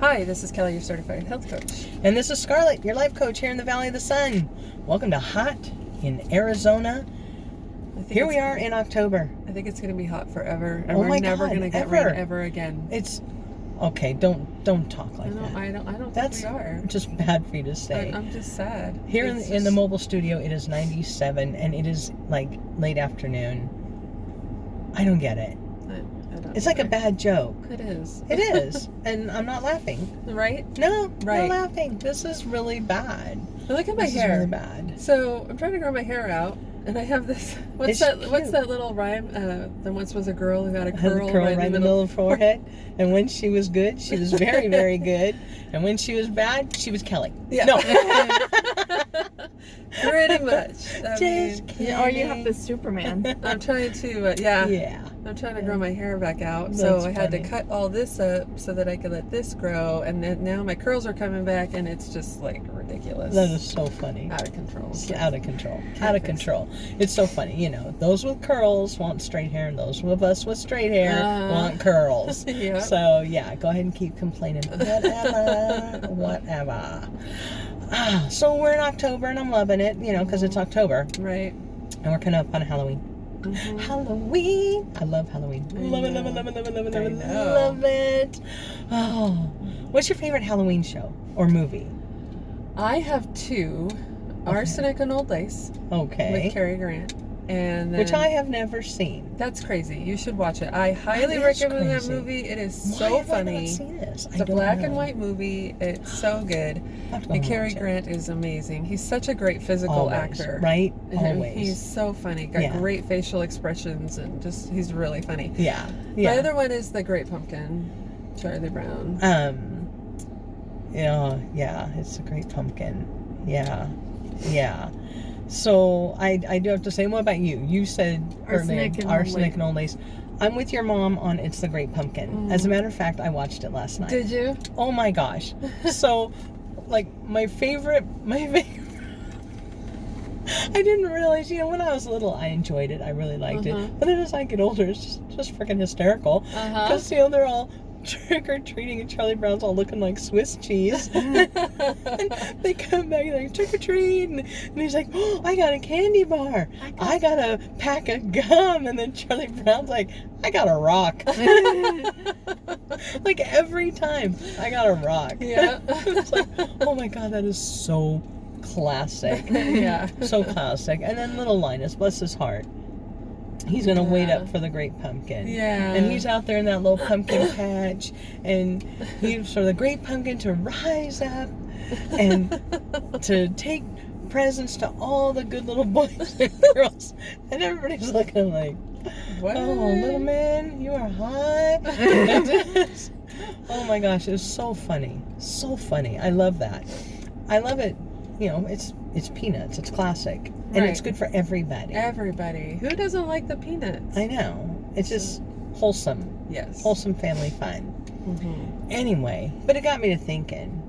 Hi, this is Kelly, your certified health coach. And this is Scarlett, your life coach here in the Valley of the Sun. Welcome to Hot in Arizona. Here we are in October. I think it's going to be hot forever, and Oh we're my never God, going to get ever. rain ever again. It's okay. Don't talk like that. I don't That's think we are. just bad for you to say. I'm just sad. Here in the mobile studio, it is 97, and it is like late afternoon. I don't get it. I don't It's like a either. bad joke. It is. It is, and I'm not laughing. Right? No, Right. not laughing. This is really bad. Look at my This hair. is really bad. So I'm trying to grow my hair out, and I have this. What's that little rhyme? There once was a girl who had a Had curl, the curl right in the middle of the forehead. And when she was good, she was very, very good. And when she was bad, she was Kelly. Yeah. No. Pretty much. Just kidding. Or you have the Superman. I'm trying to, yeah. Yeah. I'm trying to grow my hair back out, That's so I had to funny. cut all this up so that I could let this grow, and then now my curls are coming back, and it's just like ridiculous. That is so funny. Out of control. It's out of control. Can't Out of fix control. It's so funny. You know, those with curls want straight hair, and those of us with straight hair want curls. Yep. So, yeah, go ahead and keep complaining. Whatever. So we're in October, and I'm loving it, you know, because it's October. Right. And we're kind of up on Halloween. Mhm. Halloween. I love Halloween. I Love it, know. love it, love it, love it, love it, I love it, know. love it. Oh. What's your favorite Halloween show or movie? I have two, Arsenic and Old Lace Okay. with Cary Grant, and then, Which I have never seen. That's crazy. You should watch it. I highly That is recommend that crazy. movie. It is Why so have funny. I not seen this? It's a black and white movie. It's so good. And Cary Grant is amazing. He's such a great physical Always, actor. right? And Always. He's so funny. Got Yeah. great facial expressions, and just he's really funny. Yeah. My Yeah. other one is The Great Pumpkin, Charlie Brown. Yeah, it's a great pumpkin. Yeah. Yeah. So I do have to say, what about you? You said Arsenic and Old Arsenic Lace. and Old Lace. I'm with your mom on It's the Great Pumpkin. As a matter of fact, I watched it last night. Did you? Oh my gosh. So, like, my favorite, I didn't realize, you know, when I was little, I enjoyed it. I really liked it. But then as I get older, it's just freaking hysterical. Because, you know, they're all trick-or-treating and Charlie Brown's all looking like Swiss cheese. And they come back like, trick-or-treat. And he's like, oh, I got a candy bar. I got a pack of gum. And then Charlie Brown's like, I got a rock. Like every time, I got a rock. Yeah. It's like, oh my God, that is so classic. Yeah. So classic. And then little Linus, bless his heart. He's going to wait Yeah. up for the Great Pumpkin. Yeah. And he's out there in that little pumpkin patch. And he's for the Great Pumpkin to rise up and to take presents to all the good little boys and girls. And everybody's looking like, What? oh, little man, you are high. Oh my gosh, it's so funny. So funny. I love that. I love it. You know, it's peanuts. It's classic. And Right. it's good for everybody. Everybody. Who doesn't like the peanuts? I know. It's just wholesome. Yes. Wholesome family fun. Mm-hmm. Anyway, but it got me to thinking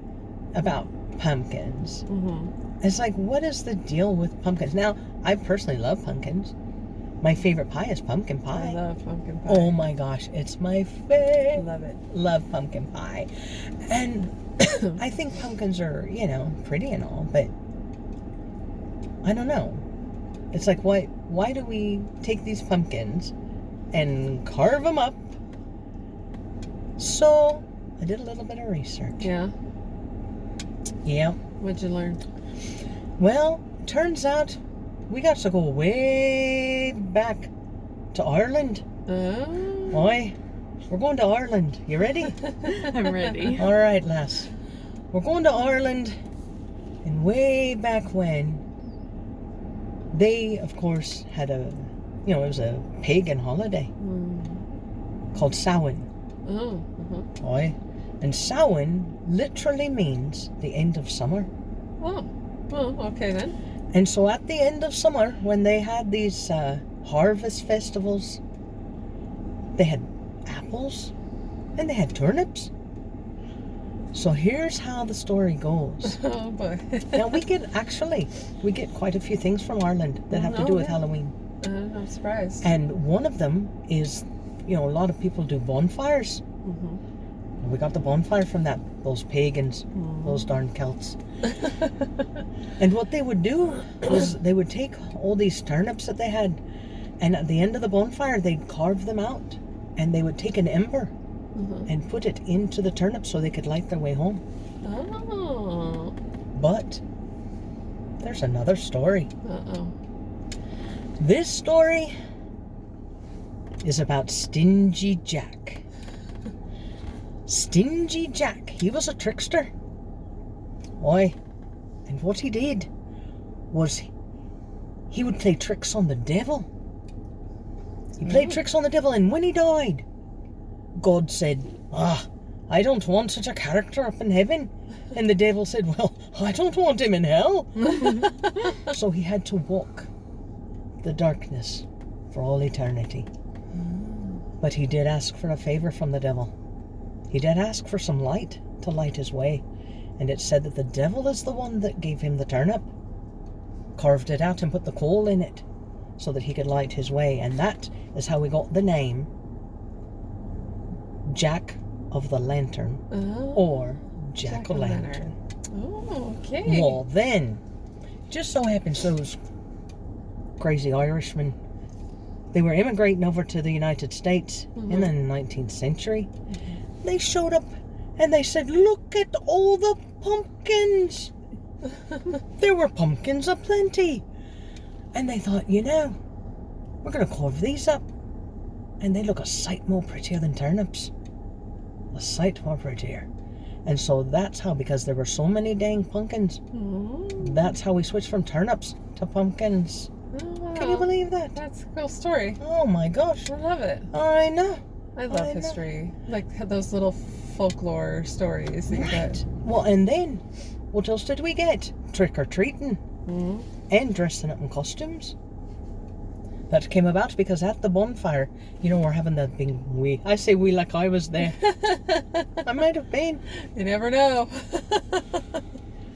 about pumpkins. Mm-hmm. It's like, what is the deal with pumpkins? Now, I personally love pumpkins. My favorite pie is pumpkin pie. I love pumpkin pie. Oh my gosh, it's my favorite. Love it. Love pumpkin pie. And I think pumpkins are, you know, pretty and all, but I don't know. It's like, why do we take these pumpkins and carve them up? So I did a little bit of research. Yeah. Yeah. What'd you learn? Well, turns out we got to go way back to Ireland. Oh. Boy, we're going to Ireland. You ready? I'm ready. All right, lass. We're going to Ireland, and way back when, they, of course, had it was a pagan holiday called Samhain. Oh. Boy, and Samhain literally means the end of summer. Oh. Well, okay then. And so at the end of summer, when they had these harvest festivals, they had apples and they had turnips. So here's how the story goes. Oh boy. Now we get quite a few things from Ireland that have to do with Halloween. I'm surprised. And one of them is, you know, a lot of people do bonfires. Mm-hmm. we got the bonfire from those pagans, those darn Celts. And what they would do was they would take all these turnips that they had, and at the end of the bonfire, they'd carve them out, and they would take an ember and put it into the turnip so they could light their way home. Oh. But there's another story. Uh-oh. This story is about Stingy Jack. Stingy Jack, he was a trickster. Oi, and what he did was he would play tricks on the devil. He played tricks on the devil, and when he died, God said, I don't want such a character up in heaven. And the devil said, well, I don't want him in hell. So he had to walk the darkness for all eternity. But he did ask for a favor from the devil. He did ask for some light to light his way. And it said that the devil is the one that gave him the turnip, carved it out and put the coal in it so that he could light his way. And that is how we got the name Jack of the Lantern, or Jack-o'-lantern. Oh, okay. Well, then, just so happens those crazy Irishmen, they were immigrating over to the United States in the 19th century. They showed up and they said, look at all the pumpkins. There were pumpkins aplenty. And they thought, we're going to carve these up. And they look a sight more prettier than turnips. A sight more prettier. And so that's how, because there were so many dang pumpkins, that's how we switched from turnips to pumpkins. Oh, wow. Can you believe that? That's a cool story. Oh my gosh. I love it. I know. I love history. Like those little folklore stories that you get. Well, and then, what else did we get? Trick-or-treating. And dressing up in costumes. That came about because at the bonfire, we're having that big I say we like I was there. I might have been. You never know.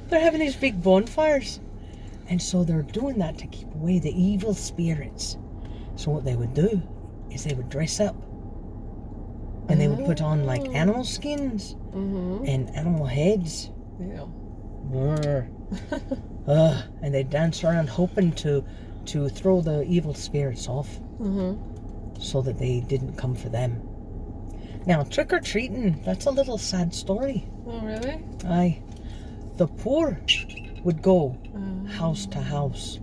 They're having these big bonfires. And so they're doing that to keep away the evil spirits. So what they would do is they would dress up. And they would put on like animal skins and animal heads. Ew. And they'd dance around hoping to throw the evil spirits off so that they didn't come for them. Now, trick-or-treating, that's a little sad story. Oh, really? Aye. The poor would go house to house,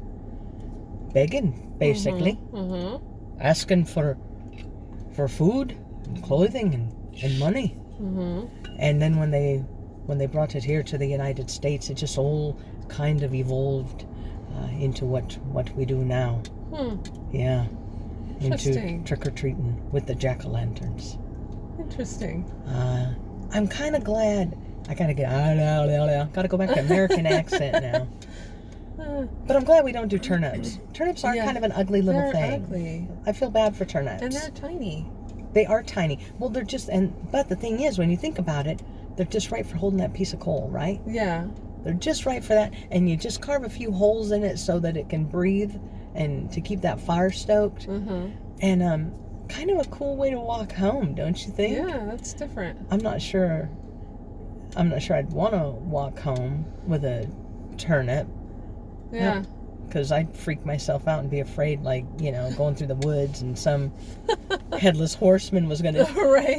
begging, basically, asking for food and clothing and money. And then when they brought it here to the United States, it just all kind of evolved into what we do now. Yeah. Into trick-or-treating with the jack-o'-lanterns. Interesting. I'm kind of glad. I gotta go back to American accent now. But I'm glad we don't do turnips. Turnips are kind of an ugly little thing. They're ugly. I feel bad for turnips. And they're tiny. They are tiny. Well, they're just, but the thing is, when you think about it, they're just right for holding that piece of coal, right? Yeah. They're just right for that, and you just carve a few holes in it so that it can breathe and to keep that fire stoked. And kind of a cool way to walk home, don't you think? Yeah, that's different. I'm not sure I'd want to walk home with a turnip. Yeah. Because I'd freak myself out and be afraid, going through the woods and some headless horseman was going to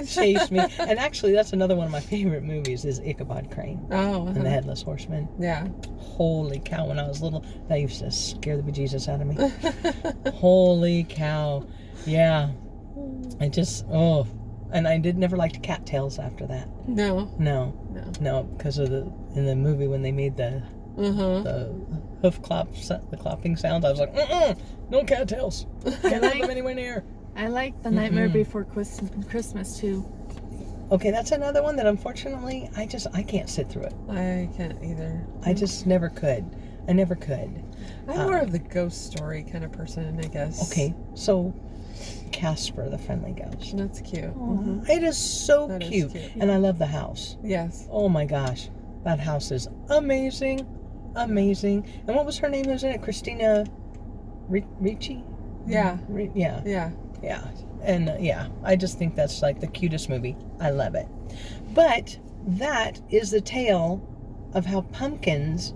chase me. And actually, that's another one of my favorite movies is Ichabod Crane. Oh. And the Headless Horseman. Yeah. Holy cow, when I was little, that used to scare the bejesus out of me. Holy cow. Yeah. I just, and I never liked cattails after that. No, because of in the movie when they made the hoof the clopping sound, I was like, no cattails. Can't have them anywhere near. I like The Nightmare Before Christmas too. Okay, that's another one that unfortunately I can't sit through it. I can't either. I just never could. I never could. I'm more of the ghost story kind of person, I guess. Okay, so Casper, the friendly ghost. That's cute. It is so cute. And I love the house. Yes. Oh my gosh. That house is amazing. Amazing. And what was her name? Was it Christina Ricci? Yeah. Yeah. And I just think that's like the cutest movie. I love it. But that is the tale of how pumpkins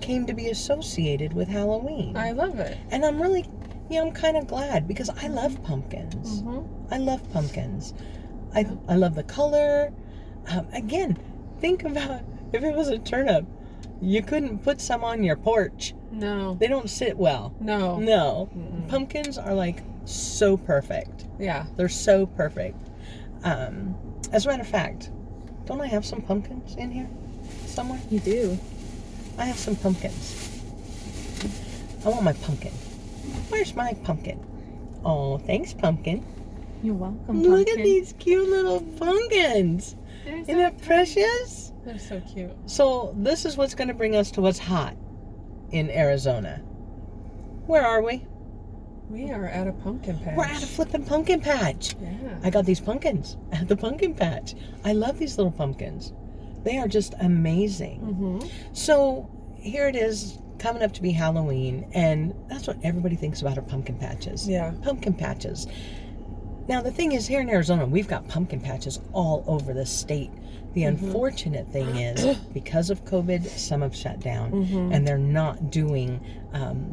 came to be associated with Halloween. I love it. And I'm really, I'm kind of glad because I love pumpkins. I love pumpkins. I love the color. Again, think about if it was a turnip, you couldn't put some on your porch. No. They don't sit well. No. Pumpkins are like so perfect. Yeah. They're so perfect. As a matter of fact, don't I have some pumpkins in here somewhere? You do. I have some pumpkins. I want my pumpkin. Where's my pumpkin? Oh, thanks, pumpkin. You're welcome, Look pumpkin. at these cute little pumpkins. Isn't that precious? They're so cute. So this is what's going to bring us to what's hot in Arizona. Where are we? We are at a pumpkin patch. We're at a flippin' pumpkin patch. Yeah. I got these pumpkins at the pumpkin patch. I love these little pumpkins. They are just amazing. So here it is coming up to be Halloween, and that's what everybody thinks about are pumpkin patches. Yeah. Pumpkin patches. Now the thing is, here in Arizona, we've got pumpkin patches all over the state. The unfortunate thing is, because of COVID, some have shut down, and they're not doing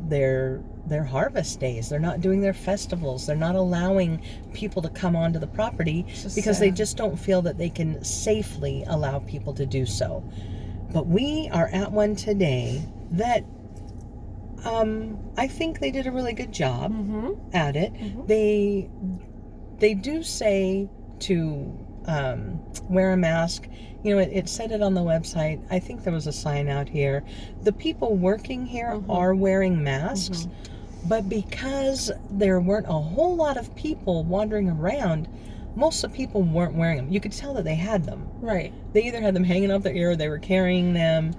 their harvest days. They're not doing their festivals. They're not allowing people to come onto the property because they just don't feel that they can safely allow people to do so. But we are at one today that I think they did a really good job at it. They do say to wear a mask. It said it on the website. I think there was a sign out here. The people working here are wearing masks, but because there weren't a whole lot of people wandering around, most of the people weren't wearing them. You could tell that they had them. Right. They either had them hanging off their ear or they were carrying them.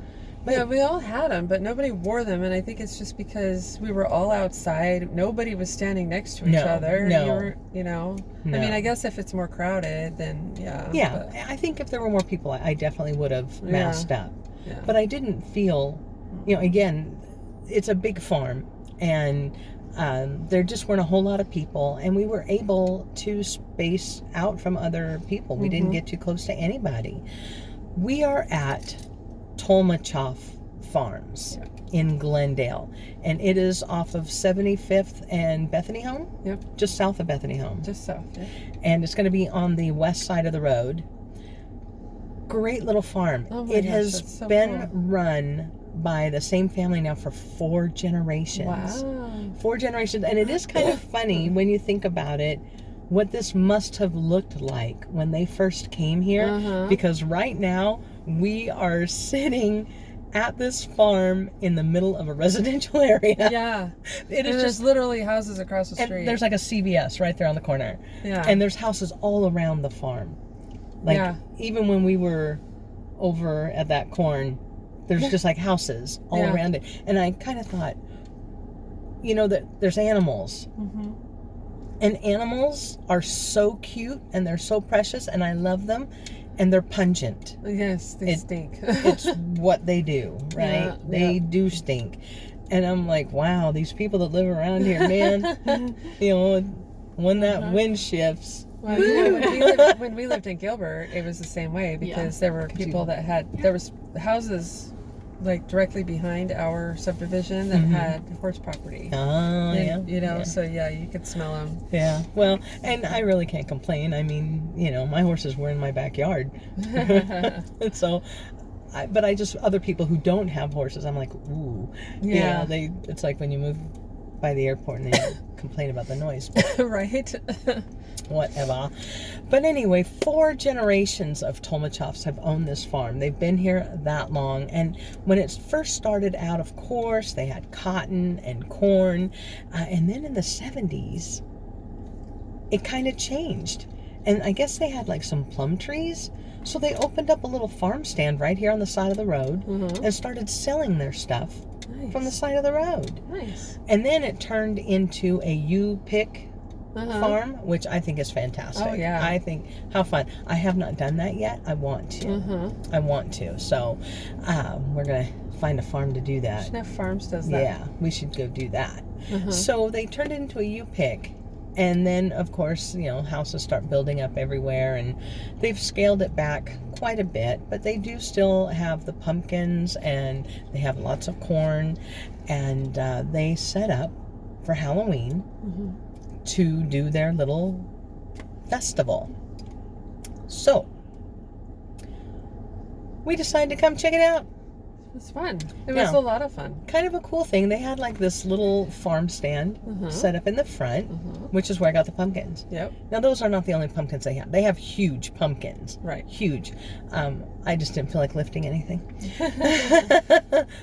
But yeah, we all had them, but nobody wore them, and I think it's just because we were all outside. Nobody was standing next to each other. No. I mean, I guess if it's more crowded, then yeah. Yeah, but, I think if there were more people, I definitely would have masked up. Yeah. But I didn't feel, again, it's a big farm, and there just weren't a whole lot of people, and we were able to space out from other people. We didn't get too close to anybody. We are at Tolmachoff Farms in Glendale, and it is off of 75th and Bethany Home. Yep. Just south of Bethany Home. Just south. Yeah. And it's going to be on the west side of the road. Great little farm. Oh my It gosh, has that's so been cool. run by the same family now for 4 generations. Wow. 4 generations, and it is kind of funny when you think about it, what this must have looked like when they first came here, because right now we are sitting at this farm in the middle of a residential area. Yeah. It is There's literally houses across the street. and there's like a CVS right there on the corner. Yeah. And there's houses all around the farm. Like even when we were over at that corn, there's just like houses all around it. And I kind of thought, that there's animals. And animals are so cute and they're so precious and I love them. And they're pungent. Yes, they stink. It's what they do, right? Yeah, they do stink. And I'm like, wow, these people that live around here, man, when that wind shifts. Well, when we lived in Gilbert, it was the same way because there were people there was houses like directly behind our subdivision that had horse property. Oh, So you could smell them. Yeah, well, and I really can't complain. I mean, my horses were in my backyard. And so, but other people who don't have horses, I'm like, ooh. Yeah. It's like when you move by the airport and they complain about the noise. Right? Whatever. But anyway, 4 generations of Tolmachoffs have owned this farm. They've been here that long. And when it first started out, of course, they had cotton and corn. And then in the 70s, it kind of changed. And I guess they had like some plum trees. So they opened up a little farm stand right here on the side of the road and started selling their stuff from the side of the road. Nice. And then it turned into a U-pick farm, which I think is fantastic. Oh, yeah. I think, how fun. I have not done that yet. I want to. I want to. So we're going to find a farm to do that. Sniff Farms does that. Yeah, we should go do that. So they turned it into a U-pick. And then, of course, houses start building up everywhere, and they've scaled it back quite a bit, but they do still have the pumpkins, and they have lots of corn, and they set up for Halloween to do their little festival. So, we decided to come check it out. It was fun. It was a lot of fun. Kind of a cool thing. They had like this little farm stand set up in the front, which is where I got the pumpkins. Yep. Now, those are not the only pumpkins they have. They have huge pumpkins. Right. Huge. I just didn't feel like lifting anything.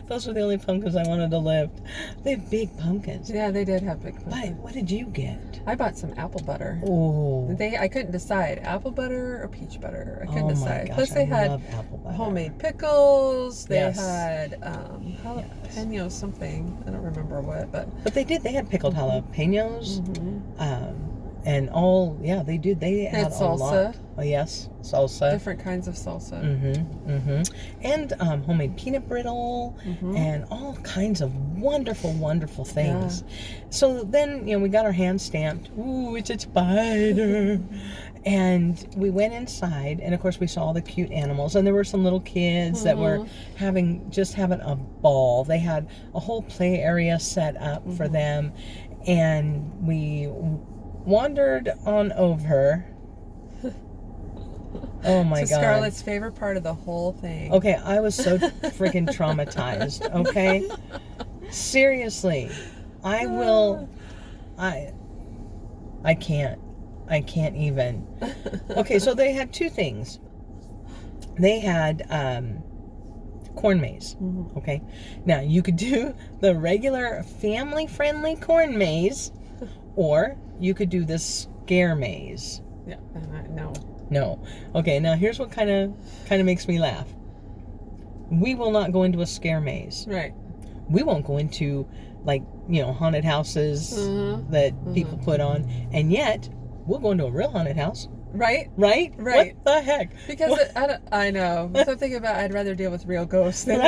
Those were the only pumpkins I wanted to lift. They have big pumpkins. Yeah, they did have big pumpkins. But what did you get? I bought some apple butter. Oh. I couldn't decide, apple butter or peach butter. I couldn't Oh my decide. gosh, Plus they I had love apple butter. homemade pickles. They Yes. had jalapeno something. I don't remember what, but they had pickled jalapenos. And they did. They had salsa. a lot. Oh, yes, salsa. Different kinds of salsa. And homemade peanut brittle and all kinds of wonderful, wonderful things. Yeah. So then, we got our hand stamped. Ooh, it's a spider. And we went inside, and of course we saw all the cute animals, and there were some little kids that were having a ball. They had a whole play area set up for them, and we wandered on over. Oh my God. Scarlett's favorite part of the whole thing. Okay, I was so freaking traumatized, okay? Seriously. I can't even. Okay, so they had two things. They had corn maze, okay? Now, you could do the regular family-friendly corn maze, or you could do this scare maze. Yeah, No. Okay, now here's what kind of makes me laugh. We will not go into a scare maze. Right. We won't go into, haunted houses that people put on, and yet we'll go into a real haunted house. Right? Right? Right. What the heck? Because I know. So I'm thinking about I'd rather deal with real ghosts than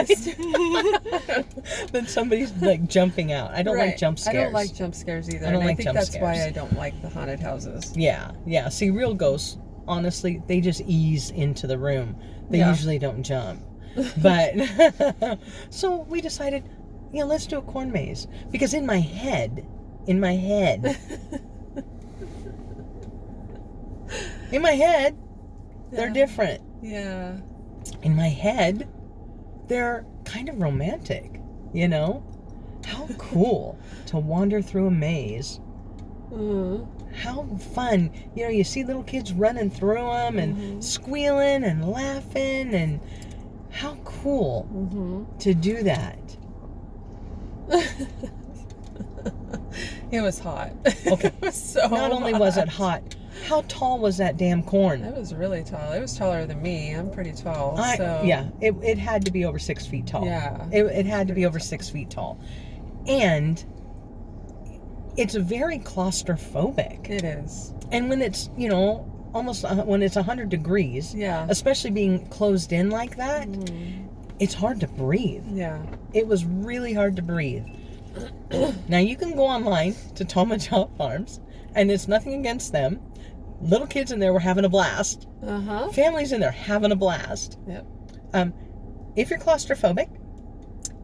than somebody's jumping out. I don't like jump scares. I don't like jump scares either. I think that's why I don't like the haunted houses. Yeah. See, real ghosts, honestly, they just ease into the room. They usually don't jump. But so we decided, let's do a corn maze, because in my head. In my head, they're different. Yeah. In my head, they're kind of romantic, How cool to wander through a maze. How fun. You see little kids running through them and squealing and laughing, and how cool to do that. It was hot. Okay. It was so Not only hot. was it hot, how tall was that damn corn? It was really tall. It was taller than me. I'm pretty tall. It had to be over 6 feet tall. Yeah. It had to be over 6 feet tall. And it's very claustrophobic. It is. And when it's, almost when it's 100 degrees, especially being closed in like that, it's hard to breathe. Yeah. It was really hard to breathe. Now, you can go online to Tomajaw Farms, and it's nothing against them. Little kids in there were having a blast. Families in there having a blast. Yep. If you're claustrophobic,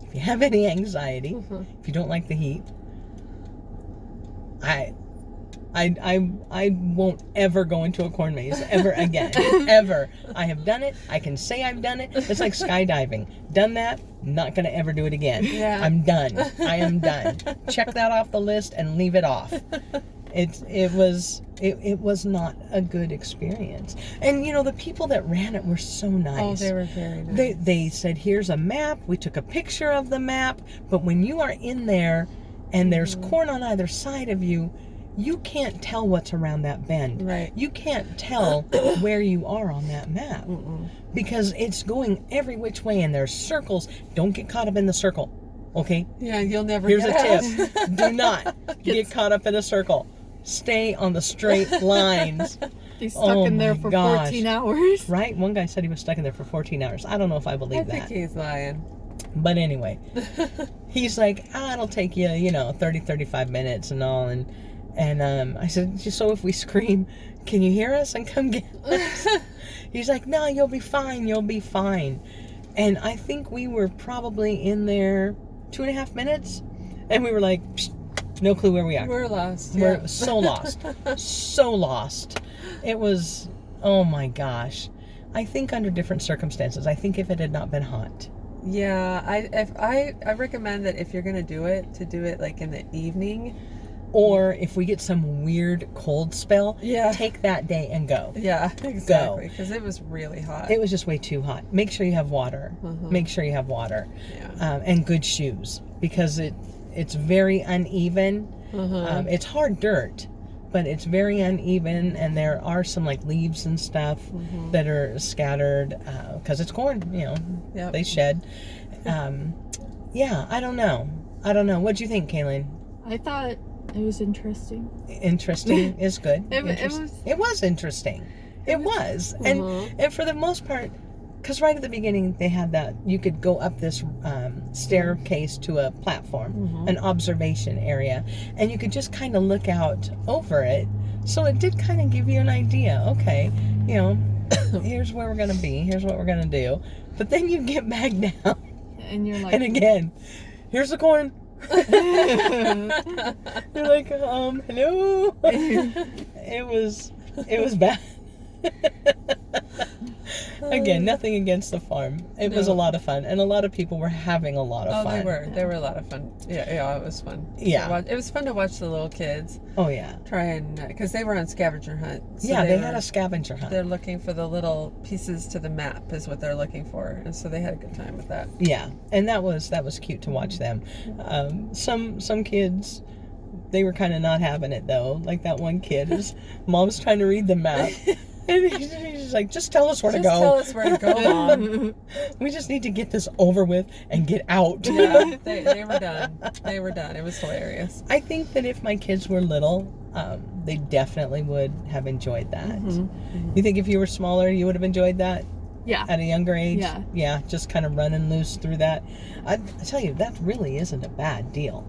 if you have any anxiety, if you don't like the heat, I won't ever go into a corn maze ever again. Ever. I have done it. I can say I've done it. It's like skydiving. Done that. Not going to ever do it again. Yeah. I'm done. I am done. Check that off the list and leave it off. It was not a good experience. And the people that ran it were so nice. Oh, they were very nice. They said, here's a map. We took a picture of the map. But when you are in there and there's corn on either side of you, you can't tell what's around that bend. Right. You can't tell where you are on that map. Because it's going every which way, and there's circles. Don't get caught up in the circle. Okay? Yeah, you'll never Here's get a out. tip. Do not get caught up in a circle. Stay on the straight lines. Be stuck in there for 14 hours. Right? One guy said he was stuck in there for 14 hours. I don't know if I believe that. I think he's lying. But anyway, he's like, it'll take you, 30, 35 minutes and all. And And I said, so if we scream, can you hear us and come get us? He's like, no, you'll be fine. You'll be fine. And I think we were probably in there 2.5 minutes. And we were like, no clue where we are. We're lost. We're so lost. So lost. It was, oh my gosh. I think under different circumstances. I think if it had not been hot. Yeah, I recommend that if you're going to do it, to do it like in the evening. Or if we get some weird cold spell, take that day and go. Yeah, exactly. Because it was really hot. It was just way too hot. Make sure you have water. Make sure you have water. Yeah. And good shoes. Because it's very uneven. It's hard dirt, but it's very uneven. And there are some like leaves and stuff that are scattered. Because it's corn, they shed. Yeah, I don't know. What'd you think, Kaylin? I thought it was interesting. Interesting is good. It was interesting. It was. And for the most part, because right at the beginning they had that, you could go up this staircase to a platform, an observation area, and you could just kind of look out over it. So it did kind of give you an idea. Okay, here's where we're going to be. Here's what we're going to do. But then you get back down. And you're like... And again, here's the corn. You're like, hello. It was bad. Again, nothing against the farm. It was a lot of fun, and a lot of people were having a lot of fun. They were a lot of fun. Yeah, it was fun. Yeah, it was fun to watch the little kids. Oh yeah. Try and because they were on scavenger hunt. So they had a scavenger hunt. They're looking for the little pieces to the map, is what they're looking for, and so they had a good time with that. Yeah, and that was cute to watch them. Some kids, they were kind of not having it though. Like that one kid, his mom's trying to read the map. And he's like, just tell us where to go. Just tell us where to go, Mom. We just need to get this over with and get out. Yeah, they were done. They were done. It was hilarious. I think that if my kids were little, they definitely would have enjoyed that. You think if you were smaller, you would have enjoyed that? Yeah. At a younger age? Yeah. Yeah, just kind of running loose through that. I tell you, that really isn't a bad deal.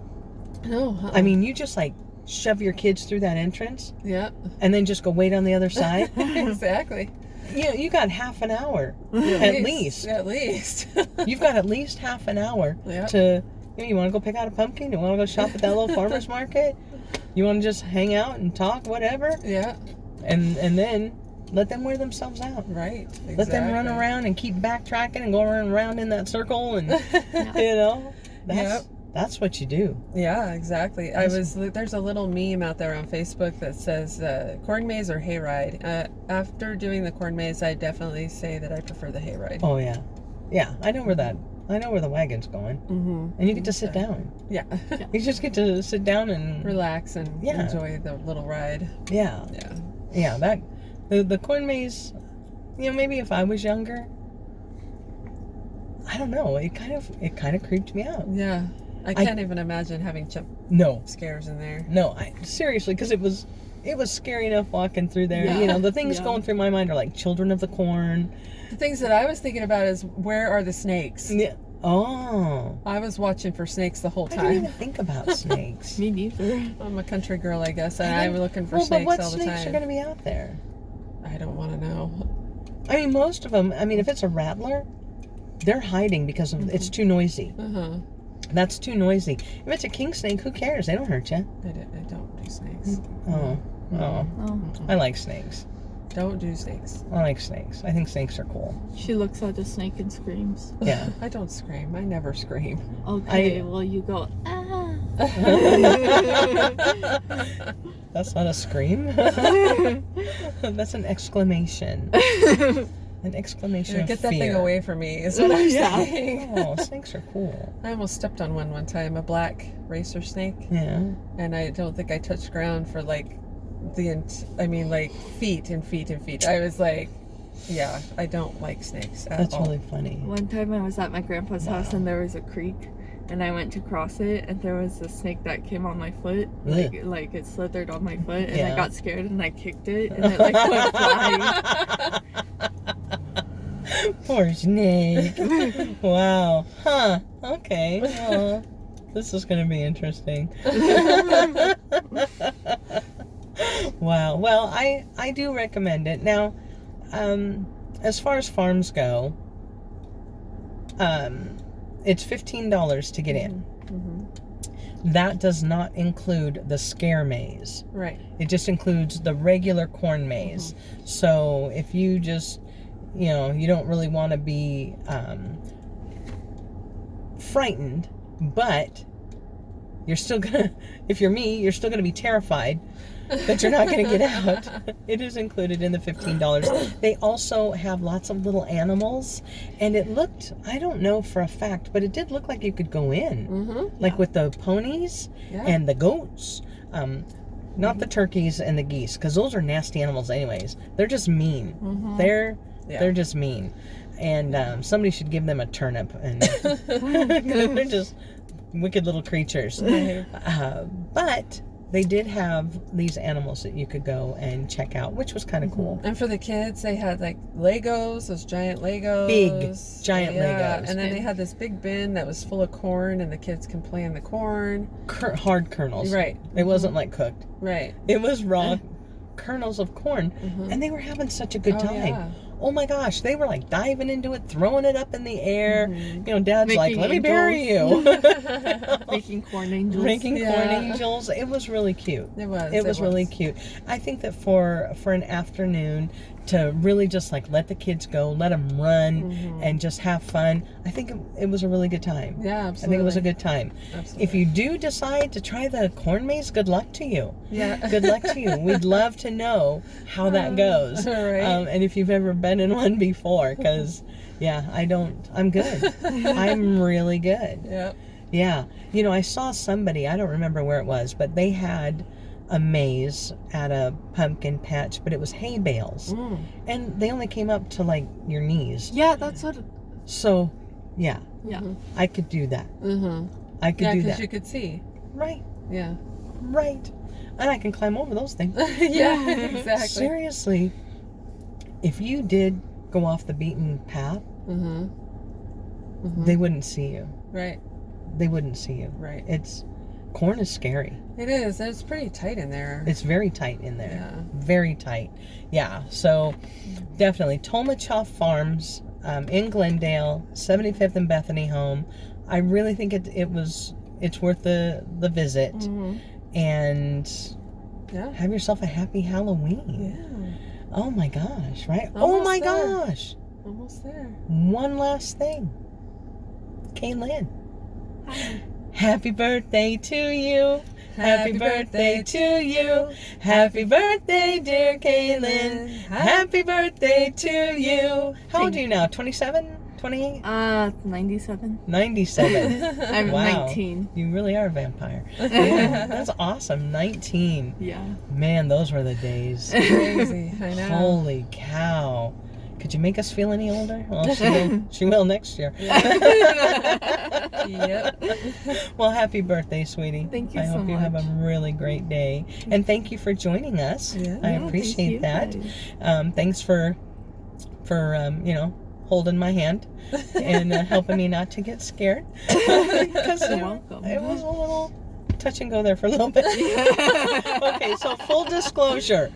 No. I mean, you just like shove your kids through that entrance. Yeah. And then just go wait on the other side. Exactly. You got half an hour. At least. At least. You've got at least half an hour to, you want to go pick out a pumpkin? You want to go shop at that little farmer's market? You want to just hang out and talk, whatever? Yeah. And then let them wear themselves out. Right. Exactly. Let them run around and keep backtracking and going around in that circle and, That's what you do. Yeah, exactly. There's a little meme out there on Facebook that says corn maze or hayride. After doing the corn maze, I definitely say that I prefer the hayride. Oh yeah, yeah. I know where the wagon's going, and you get to sit down. Yeah. You just get to sit down and relax and enjoy the little ride. Yeah. Yeah. That the corn maze. Maybe if I was younger, I don't know. It kind of creeped me out. Yeah. I can't even imagine having jump scares in there. No, seriously, because it was scary enough walking through there. Yeah. The things going through my mind are like children of the corn. The things that I was thinking about is, where are the snakes? Yeah. Oh. I was watching for snakes the whole time. I didn't even think about snakes. Me neither. I'm a country girl, I guess, and I'm looking for snakes all the time. But what snakes are going to be out there? I don't want to know. I mean, most of them, if it's a rattler, they're hiding because it's too noisy. That's too noisy. If it's a king snake, who cares? They don't hurt you. I don't do snakes. Oh. I like snakes. Don't do snakes. I like snakes. I think snakes are cool. She looks at a snake and screams. Yeah. I don't scream. I never scream. Okay, well you go, ah. That's not a scream. That's an exclamation. An exclamation of Get fear. that thing away from me is what I'm saying. Oh, snakes are cool. I almost stepped on one time, a black racer snake. Yeah. And I don't think I touched ground for feet and feet and feet. I was like, yeah, I don't like snakes at all. That's really funny. One time I was at my grandpa's house and there was a creek and I went to cross it and there was a snake that came on my foot. Like it slithered on my foot and I got scared and I kicked it and it went flying. Poor snake. Wow. Huh. Okay. This is going to be interesting. Wow. Well, I do recommend it. Now, as far as farms go, it's $15 to get in. Mm-hmm. That does not include the scare maze. Right. It just includes the regular corn maze. Mm-hmm. So if you just, you don't really want to be frightened, but you're still gonna, if you're me, you're still gonna be terrified that you're not gonna get out. It is included in the $15. They also have lots of little animals, and it looked, I don't know for a fact, but it did look like you could go in. Mm-hmm. Like with the ponies and the goats. Not the turkeys and the geese, because those are nasty animals anyways. They're just mean. Mm-hmm. They're just mean. And somebody should give them a turnip. And they're just wicked little creatures. But they did have these animals that you could go and check out, which was kind of cool. And for the kids, they had like Legos, those giant Legos. Big, giant Legos. And then they had this big bin that was full of corn, and the kids can play in the corn. Hard kernels. Right. It wasn't like cooked. Right. It was raw kernels of corn. Mm-hmm. And they were having such a good time. Yeah. Oh my gosh, they were like diving into it, throwing it up in the air. Mm-hmm. Dad's making like, let me bury you. Making corn angels. Making corn angels. It was really cute. It was. It was really cute. I think that for an afternoon to really just like let the kids go, let them run, and just have fun, I think it was a really good time. Yeah, absolutely. I think it was a good time. Absolutely. If you do decide to try the corn maze, good luck to you. Yeah. Good luck to you. We'd love to know how that goes. Right. And if you've ever been in one before, because, I'm good. I'm really good. Yep. Yeah. I saw somebody, I don't remember where it was, but they had a maze at a pumpkin patch, but it was hay bales. And they only came up to like your knees. Yeah, that's what. So, yeah. Yeah. I could do that. Mm-hmm. I could do that. because you could see. Right. Yeah. Right. And I can climb over those things. Yeah, exactly. Seriously, if you did go off the beaten path, they wouldn't see you. Right. They wouldn't see you. Right. Corn is scary. It is. It's pretty tight in there. It's very tight in there. Yeah. Very tight. Yeah. So definitely Tomachaw Farms in Glendale, 75th and Bethany Home. I really think it's worth the visit. And have yourself a happy Halloween. Yeah. Oh my gosh, right? Almost gosh. Almost there. One last thing. Kaylin. Happy birthday to you. Happy birthday to you. Happy birthday, dear Kaylin. Happy birthday to you. How old are you now? 27? 28? 97. 97. I'm wow. 19. You really are a vampire. Yeah, that's awesome. 19. Yeah. Man, those were the days. Crazy. I know. Holy cow. Could you make us feel any older? Well, she will next year. Yep. Well, happy birthday, sweetie. Thank you so much. I hope you have a really great day. And thank you for joining us. Yeah. I appreciate that. Guys. Thanks for holding my hand and helping me not to get scared. Because You're welcome. It was a little touch and go there for a little bit. Okay, so full disclosure.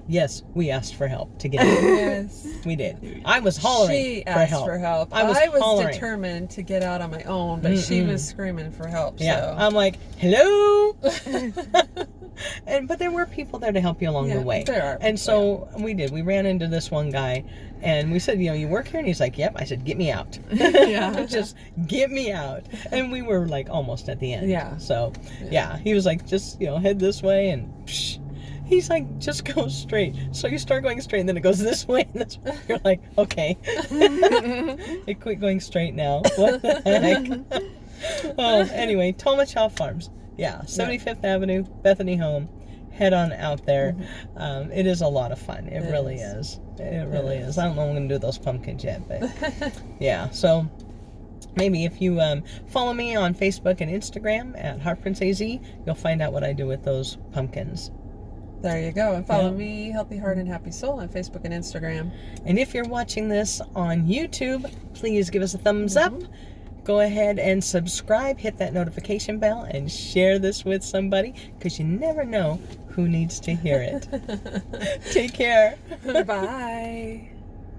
Yes, we asked for help to get in. Yes. We did. I was hollering She for asked help. for help. I was hollering. determined to get out on my own, but she was screaming for help. Yeah, So. I'm like, hello. But there were people there to help you along the way. There are. And so we did. We ran into this one guy, and we said, you work here? And he's like, yep. I said, get me out. Yeah. Just get me out. And we were like almost at the end. Yeah. So yeah, he was like, just head this way, and psh. He's like, just go straight. So you start going straight, and then it goes this way and this way. You're like, okay. It quit going straight now. What the heck? Oh, anyway, Tomachaw Farms. Yeah, 75th Avenue, Bethany Home. Head on out there. It is a lot of fun. It really is. It really is. I don't know if I'm going to do those pumpkins yet, but yeah. So maybe if you follow me on Facebook and Instagram at HeartPrinceAZ, you'll find out what I do with those pumpkins. There you go. And follow me, Healthy Heart and Happy Soul, on Facebook and Instagram. And if you're watching this on YouTube, please give us a thumbs up. go ahead and subscribe, hit that notification bell, and share this with somebody, because you never know who needs to hear it. Take care. Bye.